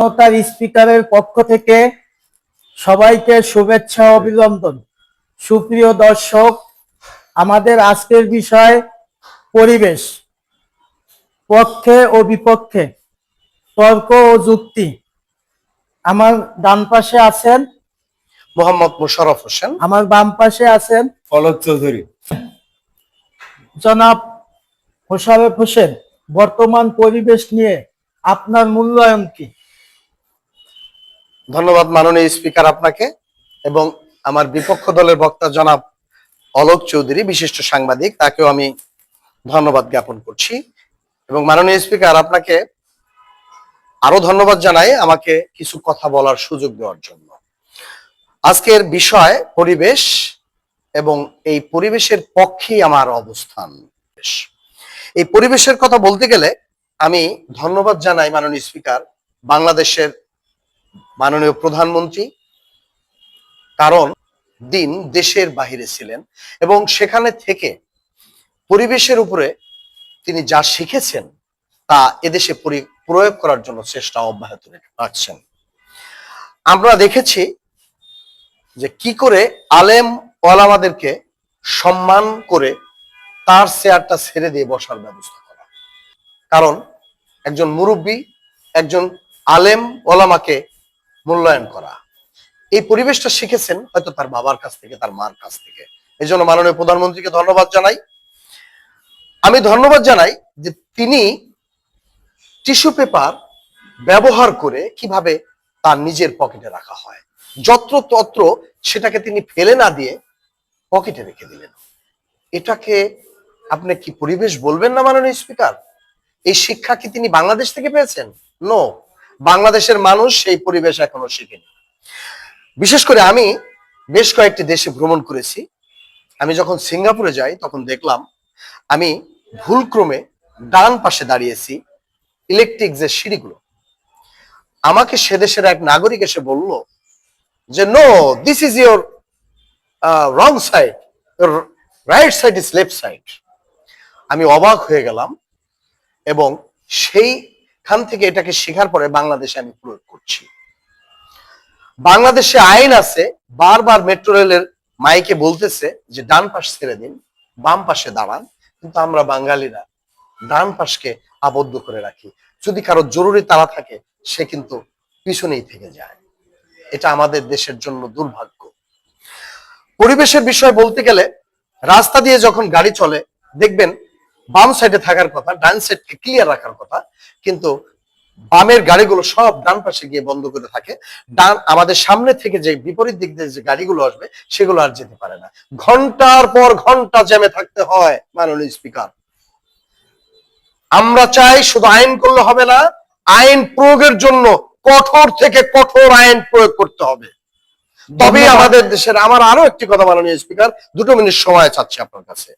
জনতার স্পিকারের পক্ষ থেকে সবাইকে শুভেচ্ছা ও অভিনন্দন। সুপ্রিয় দর্শক, আমাদের আজকের বিষয় পরিবেশ, পক্ষে ও বিপক্ষে তর্ক ও যুক্তি। আমার ডান পাশে আছেন মোহাম্মদ মোশাররফ হোসেন, আমার বাম পাশে আছেন অলোক চৌধুরী। জনাব মোশাররফ হোসেন, বর্তমান পরিবেশ নিয়ে আপনার মূল্যায়ন কি? ধন্যবাদ মাননীয় স্পিকার আপনাকে এবং আমার বিপক্ষ দলের বক্তা জনাব অলোক চৌধুরী, বিশিষ্ট সাংবাদিক, তাকেও আমি ধন্যবাদ জ্ঞাপন করছি। এবং মাননীয় স্পিকার আপনাকে আরো ধন্যবাদ জানাই আমাকে কিছু কথা বলার সুযোগ দেওয়ার জন্য। আজকের বিষয় পরিবেশ এবং এই পরিবেশের পক্ষেই আমার অবস্থান। এই পরিবেশের কথা বলতে গেলে আমি ধন্যবাদ জানাই মাননীয় স্পিকার বাংলাদেশের মাননীয় প্রধানমন্ত্রী, কারণ দিন দেশের বাহিরে ছিলেন এবং সেখানে থেকে পরিবেশের উপরে তিনি যা শিখেছেন তা এদেশে প্রয়োগ করার জন্য চেষ্টা অব্যাহত রাখছেন। আমরা দেখেছি যে কি করে আলেম ওলামাদেরকে সম্মান করে তার চেয়ারটা ছেড়ে দিয়ে বসার ব্যবস্থা করা, কারণ একজন মুরব্বী, একজন আলেম ওলামাকে মূল্যায়ন করা, এই পরিবেশটা শিখেছেন হয়তো তার বাবার কাছ থেকে, তার মার কাছ থেকে। এই জন্য মাননীয় প্রধানমন্ত্রীকে ধন্যবাদ জানাই। আমি ধন্যবাদ জানাই যে তিনি টিস্যু পেপার ব্যবহার করে কিভাবে তার নিজের পকেটে রাখা হয়, যত্র তত্র সেটাকে তিনি ফেলে না দিয়ে পকেটে রেখে দিলেন। এটাকে আপনি কি পরিবেশ বলবেন না মাননীয় স্পিকার? এই শিক্ষা কি তিনি বাংলাদেশ থেকে পেয়েছেন? নো, বাংলাদেশের মানুষ সেই পরিবেশ এখনো শিখেনি। বিশেষ করে আমি বেশ কয়েকটি দেশে ভ্রমণ করেছি। আমি যখন সিঙ্গাপুরে যাই তখন দেখলাম আমি ভুলক্রমে ডান পাশে দাঁড়িয়েছি ইলেকট্রিক যে সিঁড়িগুলো। আমাকে সে দেশের এক নাগরিক এসে বলল যে no, this is your wrong side, right side is left side. আমি অবাক হয়ে গেলাম এবং সেইখান থেকে এটাকে শেখার পরে বাংলাদেশে আমি প্রয়োগ করছি। বাংলাদেশে আইন আছে, বারবার মেট্রো রেলের মাইকে বলতেছে যে ডান পাশ ছেড়ে দিন, বাম পাশে দাঁড়ান, কিন্তু আমরা বাঙালিরা ডান পাশকে আবদ্ধ করে রাখি। যদি কারো জরুরি তাড়া থাকে সে কিন্তু পিছনেই থেকে যায়। এটা আমাদের দেশের জন্য দুর্ভাগ্য। পরিবেশের বিষয় বলতে গেলে রাস্তা দিয়ে যখন গাড়ি চলে দেখবেন বাম সাইডে থাকার কথা, ডান সাইডকে ক্লিয়ার রাখার কথা, কিন্তু বামের গাড়িগুলো সব ডান পাশে গিয়ে বন্ধ করে থাকে। ডান আমাদের সামনে থেকে যে বিপরীত দিক দিয়ে যে গাড়িগুলো আসবে সেগুলো আর যেতে পারে না। ঘন্টার পর ঘন্টা জ্যামে থাকতে হয়। মাননীয় স্পিকার, আমরা চাই শুধু আইন করলে হবে না, আইন প্রয়োগের জন্য কঠোর থেকে কঠোর আইন প্রয়োগ করতে হবে, তবেই আমাদের দেশের। আমার আরো একটি কথা মাননীয় স্পিকার, 2 মিনিট সময় চাচ্ছি আপনার কাছে।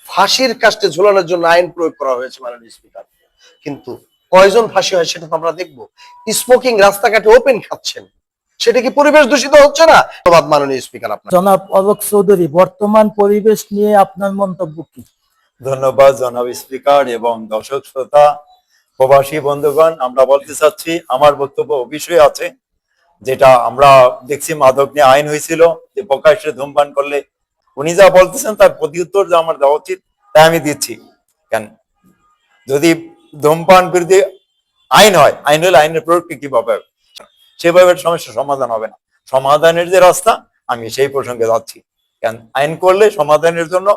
ফাঁসির কাস্টে ঝুলানোর জন্য আইন প্রয়োগ করা হয়েছে মাননীয় স্পিকার, কিন্তু কয়জন ফাঁসি হয় সেটা তো আমরা দেখবো। স্মোকিং রাস্তাঘাটে ওপেন খাচ্ছেন, সেটা কি পরিবেশ দূষিত হচ্ছে না? ধন্যবাদ মাননীয় স্পিকার আপনার। জনাব অলোক চৌধুরী, বর্তমান পরিবেশ নিয়ে আপনার মন্তব্য কি? ধন্যবাদ জনাব স্পিকার এবং দর্শক শ্রোতা প্রবাসী বন্ধুগণ। আমরা বলতে চাচ্ছি, আমার বক্তব্য অবশ্যই আছে, যেটা আমরা দেখছি মাদক নিয়ে আইন হয়েছিল যে প্রকাশ্যে ধূমপান করলে, উনি যা বলতেছেন তার প্রত্যুত্তর যা আমার দেওয়া উচিত তাই আমি দিচ্ছি। কেন, যদি ধূমপান বিরোধী আইন হয়, আইন হলে আইনের প্রয়োগকে কিভাবে হবে, সেভাবে সমস্যার সমাধান হবে না। সমাধানের যে রাস্তা, আমি সেই প্রসঙ্গে যাচ্ছি। কেন, আইন করলে সমাধানের জন্য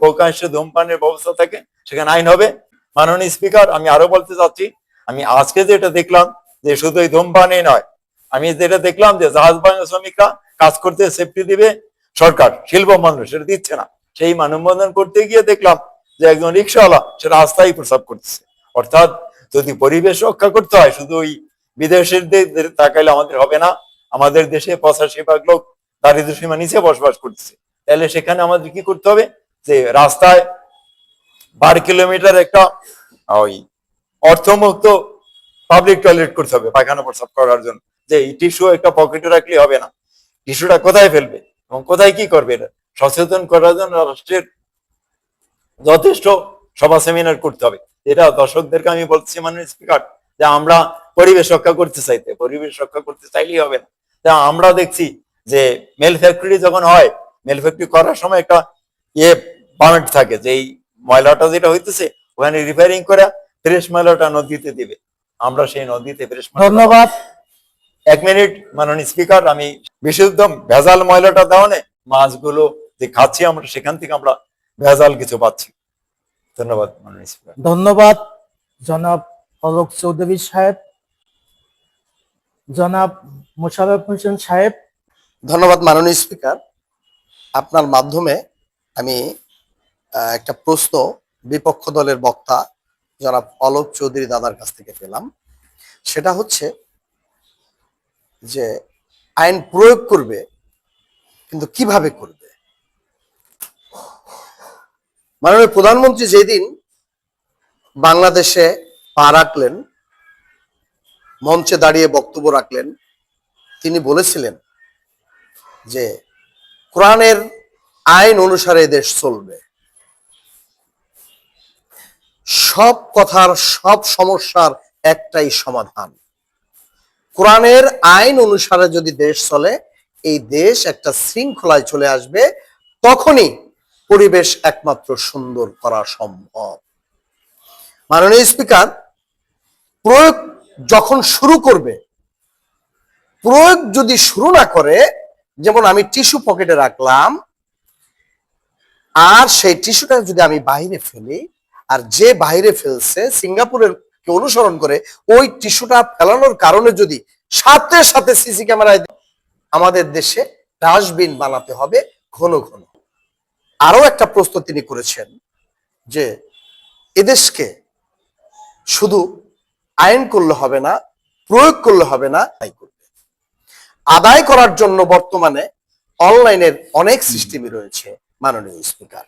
প্রকাশ্যে ধূমপানের ব্যবস্থা থাকে, সেখানে আইন হবে। মাননীয় স্পিকার, আমি আরো বলতে চাচ্ছি, আমি আজকে যেটা দেখলাম যে শুধু এই ধূমপানই নয়, আমি যেটা দেখলাম যে জাহাজ ভাঙা শ্রমিকরা কাজ করতে সেফটি দিবে সরকার, শিল্প মানুষ সেটা দিচ্ছে না। সেই মানববন্ধন করতে গিয়ে দেখলাম যে একজন রিক্সাওয়ালা সেটা রাস্তায় প্রস্রাব করতেছে। অর্থাৎ যদি পরিবেশ রক্ষা করতে হয় শুধু ওই বিদেশের তাকাইলে আমাদের হবে না। আমাদের দেশে 85% লোক দারিদ্র সীমা নিচে বসবাস করতেছে। তাহলে সেখানে আমাদের কি করতে হবে, যে রাস্তায় 12 কিলোমিটার একটা ওই অর্থমুক্ত পাবলিক টয়লেট করতে হবে পায়খানা প্রস্রাব করার জন্য। যে এই টিস্যু একটা পকেটে রাখলে হবে না, টিস্যুটা কোথায় ফেলবে এবং কোথায় কি করবে, এটা সচেতন করার জন্য রাষ্ট্রের যথেষ্ট সভা সেমিনার করতে হবে। এটা দর্শকদেরকে আমি বলছি মাননীয় স্পিকার, যে আমরা পরিবেশ রক্ষা করতে চাইতে, পরিবেশ রক্ষা করতে চাইলেই হবে না। তা আমরা দেখছি যে মেল ফ্যাক্টরি যখন হয়, মেল ফ্যাক্টরি করার সময় একটা ইয়ে পার্ট থাকে যে এই ময়লাটা যেটা হইতেছে ওখানে রিপেয়ারিং করে ফ্রেশ ময়লাটা নদীতে দিবে। আমরা সেই নদীতে ফ্রেশ ধন্যবাদ। 1 মিনিট মাননীয় স্পিকার, আমি বিশুদ্ধ ভেজাল ময়লাটা দেওয়া নেই, মাছগুলো যে খাচ্ছি আমরা সেখান থেকে আমরা ভেজাল কিছু পাচ্ছি। ধন্যবাদ মাননীয় স্পিকার। ধন্যবাদ জনাব অলোক চৌধুরী সাহেব। জনাব মোশাররফ হোসেন সাহেব। ধন্যবাদ মাননীয় স্পিকার। আপনার মাধ্যমে আমি একটা প্রশ্ন বিপক্ষ দলের বক্তা জনাব অলোক চৌধুরী দাদার কাছ থেকে পেলাম। সেটা হচ্ছে যে আইন প্রয়োগ করবে, কিন্তু কিভাবে করবে? মাননীয় প্রধানমন্ত্রী যেদিন বাংলাদেশে পা রাখলেন, মঞ্চে দাঁড়িয়ে বক্তব্য রাখলেন, তিনি বলেছিলেন যে কোরআনের আইন অনুসারে দেশ চলবে, সব কথার সব সমস্যার একটাই সমাধান, কোরআনের আইন অনুসারে যদি দেশ চলে এই দেশ একটা শৃঙ্খলায় চলে আসবে, তখনই পরিবেশ একমাত্র সুন্দর করা সম্ভব। মাননীয় স্পিকার, প্রয়োগ যখন শুরু করবে, প্রয়োগ যদি শুরু না করে, যেমন আমি টিস্যু পকেটে রাখলাম আর সেই টিস্যুটা যদি আমি বাইরে ফেলি, আর যে বাইরে ফেলছে সিঙ্গাপুরের কে অনুসরণ করে ওই টিস্যুটা ফেলানোর কারণে যদি সাথে সাথে সিসি ক্যামেরায়, আমাদের দেশে ডাস্টবিন বানাতে হবে ঘন ঘন। আরো একটা প্রশ্ন তিনি করেছেন যে এদেশকে শুধু আইন করলে হবে না, প্রয়োগ করলে হবে না, তাই করবে। আদায় করার জন্য বর্তমানে অনলাইনের অনেক সিস্টেমই রয়েছে মাননীয় স্পিকার।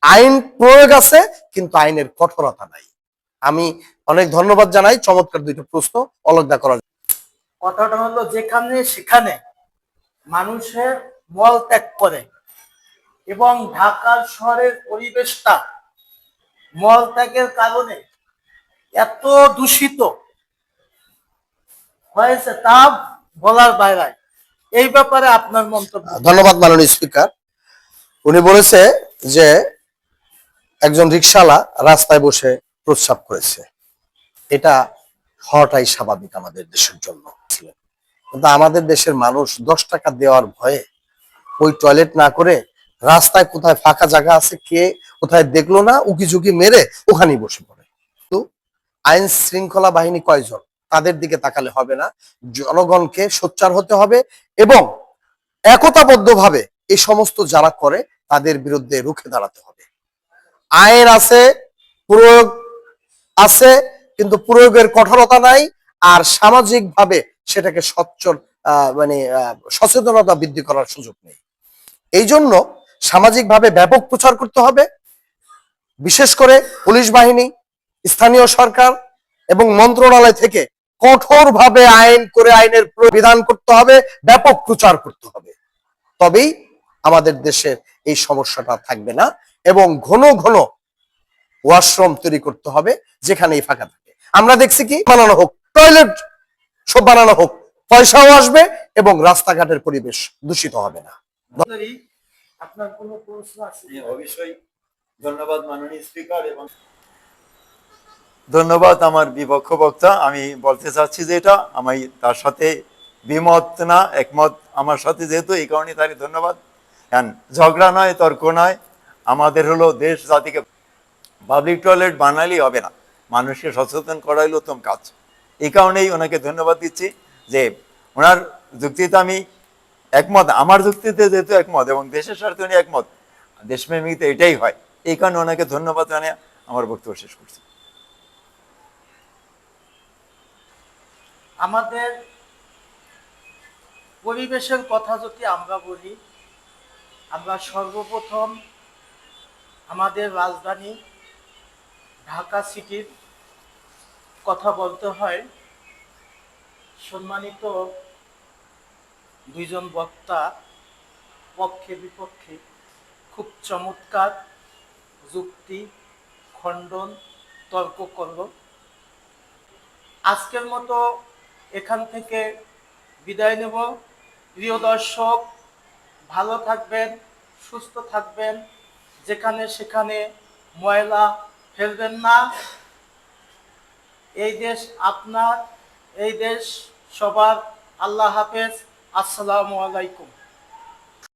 আইন প্রয়োগ আছে কিন্তু আইনের কঠোরতা নাই। আমি অনেক ধন্যবাদ জানাই চমৎকার দুইটা প্রশ্ন অলগদা করার। কথাটা হলো যেখানে সেখানে মানুষের মল ত্যাগ করে, এবং ঢাকার শহরের পরিবেশটা মল ত্যাগের কারণে এত দূষিত হয়েছে তা বলার বাইরে। এই ব্যাপারে আপনার মন্তব্য? ধন্যবাদ মাননীয় স্পিকার। উনি বলেছে যে একজন রিকশাওয়ালা রাস্তায় বসে প্রস্রাব করেছে, এটা হওয়াটাই স্বাভাবিক আমাদের দেশের জন্য। কিন্তু আমাদের দেশের মানুষ 10 টাকা দেওয়ার ভয়ে ওই টয়লেট না করে রাস্তায় কোথায় ফাঁকা জায়গা আছে কে কোথায় দেখলো না উকি ঝুঁকি মেরে ওখানেই বসে পড়ে। তো আইন শৃঙ্খলা বাহিনী কয়জন, তাদের দিকে তাকালে হবে না, জনগণকে সোচ্চার হতে হবে এবং একতাবদ্ধভাবে এই সমস্ত যারা করে তাদের বিরুদ্ধে রুখে দাঁড়াতে হবে। আইন আছে, প্রয়োগ আছে, কিন্তু প্রয়োগের কঠোরতা নাই, আর সামাজিক ভাবে সেটাকে সচ্ছল সচেতনতা বৃদ্ধি করার সুযোগ নেই। এই জন্য সামাজিক ভাবে ব্যাপক প্রচার করতে হবে, বিশেষ করে পুলিশ বাহিনী, স্থানীয় সরকার এবং মন্ত্রণালয় থেকে কঠোরভাবে আইন করে আইনের বিধান করতে হবে, ব্যাপক প্রচার করতে হবে। তবেই আমাদের দেশের এই সমস্যাটা থাকবে না এবং ঘন ঘন ওয়াশরুম তৈরি করতে হবে যেখানেই ফাঁকা থাকে। আমরা দেখছি কি বানানো হোক, টয়লেট সব বানানো হোক, পয়সাও আসবে এবং রাস্তাঘাটের পরিবেশ দূষিত হবে না। আপনার কোনো প্রশ্ন আছে? অবশ্যই। ধন্যবাদ মাননীয় স্পিকার এবং ধন্যবাদ আমার বিপক্ষ বক্তা। আমি বলতে চাচ্ছি যে এটা আমি তার সাথে বিমত না একমত আমার সাথে, যেহেতু এই কারণে তারই ধন্যবাদ। ঝগড়া নয়, তর্ক নয়, আমাদের হলো দেশ জাতিকে পাবলিক টয়লেট বানালেই হবে না, মানুষকে সচেতন করাই উত্তম কাজ। এই কারণেই ওনাকে ধন্যবাদ দিচ্ছি যে ওনার যুক্তিতে আমি একমত, আমার যুক্তিতে যেহেতু একমত এবং দেশের স্বার্থে উনি একমত, দেশপ্রেমিকতে এটাই হয়, এই কারণে ওনাকে ধন্যবাদ জানিয়ে আমার বক্তব্য শেষ করছি। আমাদের পরিবেশের কথা যদি আমরা বলি, আমরা সর্বপ্রথম আমাদের রাজধানী ঢাকা সিটির কথা বলতে হয়। সম্মানিত দুইজন বক্তা পক্ষে বিপক্ষে খুব চমৎকার যুক্তি খণ্ডন তর্ক করল। আজকের মতো এখান থেকে বিদায় নেব। প্রিয় দর্শক, ভালো থাকবেন, সুস্থ থাকবেন, যেখানে সেখানে ময়লা ফেলবেন না। এই দেশ আপনার, এই দেশ সবার। আল্লাহ হাফেজ। আসসালামু আলাইকুম।